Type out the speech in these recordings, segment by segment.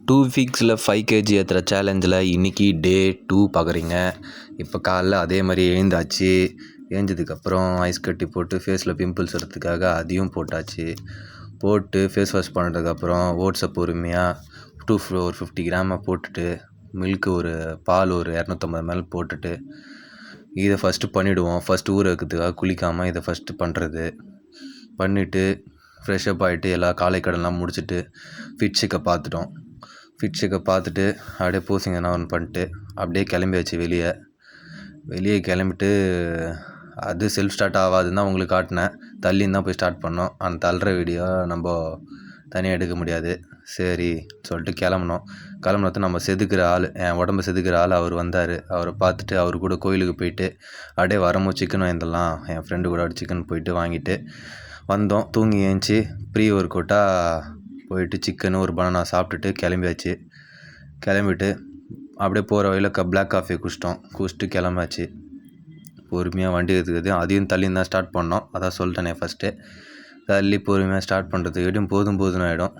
2 வீக்ஸில் 5 KG ஏற்றுற சேலஞ்சில் இன்றைக்கி டே 2 பார்க்குறீங்க. இப்போ காலைல அதே மாதிரி எழுந்தாச்சு. எழுந்ததுக்கப்புறம் ஐஸ் கட்டி போட்டு ஃபேஸில் பிம்பிள்ஸ் வரதுக்காக அதையும் போட்டாச்சு. போட்டு ஃபேஸ் வாஷ் பண்ணதுக்கப்புறம் ஓட்ஸை பொறுமையாக ஒரு 50 கிராமை போட்டுட்டு மில்க்கு பால் ஒரு 250 ml போட்டுட்டு இதை ஃபஸ்ட்டு பண்ணிவிடுவோம். ஃபஸ்ட்டு ஊற வைக்கிறதுக்காக குளிக்காமல் இதை ஃபஸ்ட்டு பண்ணுறது. பண்ணிவிட்டு ஃப்ரெஷ்அப் ஆகிட்டு எல்லா காலை கடன்லாம் முடிச்சுட்டு ஃபிட் செக்கப் பார்த்துட்டோம். ஃபிட் செக்கப் பார்த்துட்டு அப்படியே போசிங் என்ன ஒன்று பண்ணிட்டு அப்படியே கிளம்பியாச்சு. வெளியே கிளம்பிட்டு அது செல்ஃப் ஸ்டார்ட் ஆகாதுன்னு தான் உங்களுக்கு காட்டினேன். தள்ளின்னு தான் போய் ஸ்டார்ட் பண்ணோம். அந்த தள்ளுற வீடியோ நம்ம தனியாக எடுக்க முடியாது. சரி சொல்லிட்டு கிளம்புனது நம்ம செதுக்கிற ஆள், என் உடம்பு செதுக்கிற ஆள் அவர் வந்தார். அவரை பார்த்துட்டு அவர் கூட கோயிலுக்கு போயிட்டு அப்படியே வரும்போது சிக்கன் வாங்கிடலாம், என் ஃப்ரெண்டு கூட அப்படி சிக்கன் போயிட்டு வாங்கிட்டு வந்தோம். தூங்கி ஏஞ்சி ப்ரீ ஒர்க் அவுட்டாக போயிட்டு சிக்கனு ஒரு பனானா சாப்பிட்டுட்டு கிளம்பியாச்சு. கிளம்பிட்டு அப்படியே போகிற வழியில் பிளாக் காஃபி குடிச்சிட்டு கிளம்பாச்சு. பொறுமையாக வண்டி எடுத்துக்கிறது அதையும் தள்ளின்னு தான் ஸ்டார்ட் பண்ணோம். அதான் சொல்லிட்டேனே ஃபஸ்ட்டு. தள்ளி பொறுமையாக ஸ்டார்ட் பண்ணுறதுக்கு எப்படியும் போதும்னு ஆகிடும்.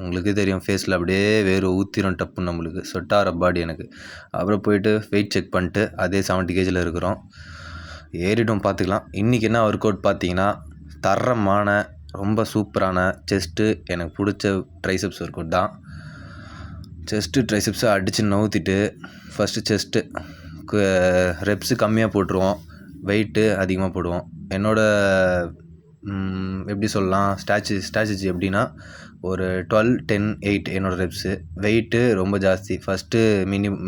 உங்களுக்கே தெரியும், ஃபேஸில் அப்படியே வேறு ஊற்றிடும் டப்புன்னு, நம்மளுக்கு சொட் ஆகிற பாடி எனக்கு. அப்புறம் போயிட்டு வெயிட் செக் பண்ணிட்டு அதே 70 kgயில் இருக்கிறோம். ஏறிடும், பார்த்துக்கலாம். இன்றைக்கி என்ன ஒர்க் அவுட் பார்த்தீங்கன்னா, தரமான ரொம்ப சூப்பரான செஸ்ட்டு, எனக்கு பிடிச்ச ட்ரைசெப்ஸ் ஒர்க் அவுட் தான். செஸ்ட்டு ட்ரைசெப்ஸை அடித்து நவுத்திட்டு ஃபஸ்ட்டு செஸ்ட்டு ரெப்ஸு கம்மியாக போட்டுருவோம், வெயிட்டு அதிகமாக போடுவோம். என்னோடய எப்படி சொல்லலாம், ஸ்ட்ராட்டஜி எப்படின்னா, ஒரு 12, 10, 8 என்னோடய ரெப்ஸு. வெயிட்டு ரொம்ப ஜாஸ்தி. ஃபஸ்ட்டு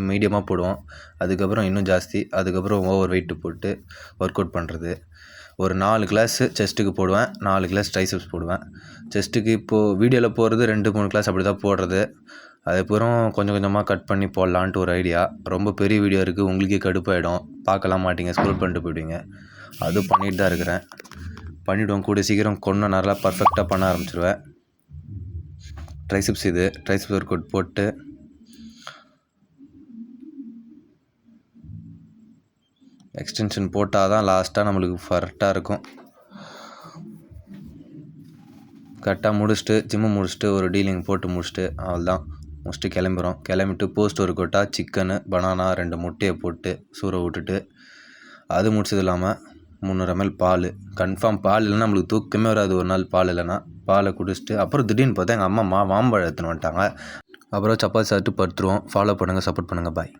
மீடியமாக போடுவோம், அதுக்கப்புறம் இன்னும் ஜாஸ்தி, அதுக்கப்புறம் ஓவர் வெயிட்டு போட்டு ஒர்க் அவுட் பண்ணுறது. ஒரு 4 கிளாஸு செஸ்ட்டுக்கு போடுவேன், 4 கிளாஸ் ட்ரைசெப்ஸ் போடுவேன். செஸ்ட்டுக்கு இப்போது வீடியோவில் போடுறது 2-3 கிளாஸ் அப்படி தான் போடுறது. அதுக்கப்புறம் கொஞ்சம் கொஞ்சமாக கட் பண்ணி போடலான்ட்டு ஒரு ஐடியா. ரொம்ப பெரிய வீடியோ இருக்குது, உங்களுக்கே கடுப்பாயிடும், பார்க்கலாம் மாட்டிங்க, ஸ்க்ரோல் பண்ணிட்டு போயிடுவீங்க. அதுவும் பண்ணிட்டு தான் இருக்கிறேன். பண்ணிவிடுவோம், கூட சீக்கிரம் கொஞ்சம் நல்லா பர்ஃபெக்டாக பண்ண ஆரம்பிச்சிடுவேன். ட்ரைசெப்ஸ் ஒர்க் அவுட் போட்டு எக்ஸ்டென்ஷன் போட்டால் தான் லாஸ்ட்டாக நம்மளுக்கு கரெக்டாக இருக்கும். கரெக்டாக முடிச்சுட்டு ஜிம்மு முடிச்சுட்டு ஒரு டீலிங் போட்டு முடிச்சுட்டு அவ்வளோதான் முடிச்சுட்டு கிளம்பிட்டு போஸ்ட் ஒர்க் அவுட்டாக சிக்கனு, பனானா, 2 முட்டையை போட்டு சூற விட்டுட்டு, அது முடிச்சது இல்லாமல் 300 ml பால். கன்ஃபார்ம் பால் இல்லைன்னா நம்மளுக்கு தூக்கமே வராது ஒரு நாள் பால் இல்லைன்னா. பாலை குடிச்சிட்டு அப்புறம் திடீர்னு பார்த்தா எங்கள் அம்மா மாம்பழம் எடுத்துன்னு வந்துட்டாங்க. அப்புறம் சப்பாத்தி சாப்பிட்டு படுத்துருவோம். ஃபாலோ பண்ணுங்கள், சப்போர்ட் பண்ணுங்கள், பாய்.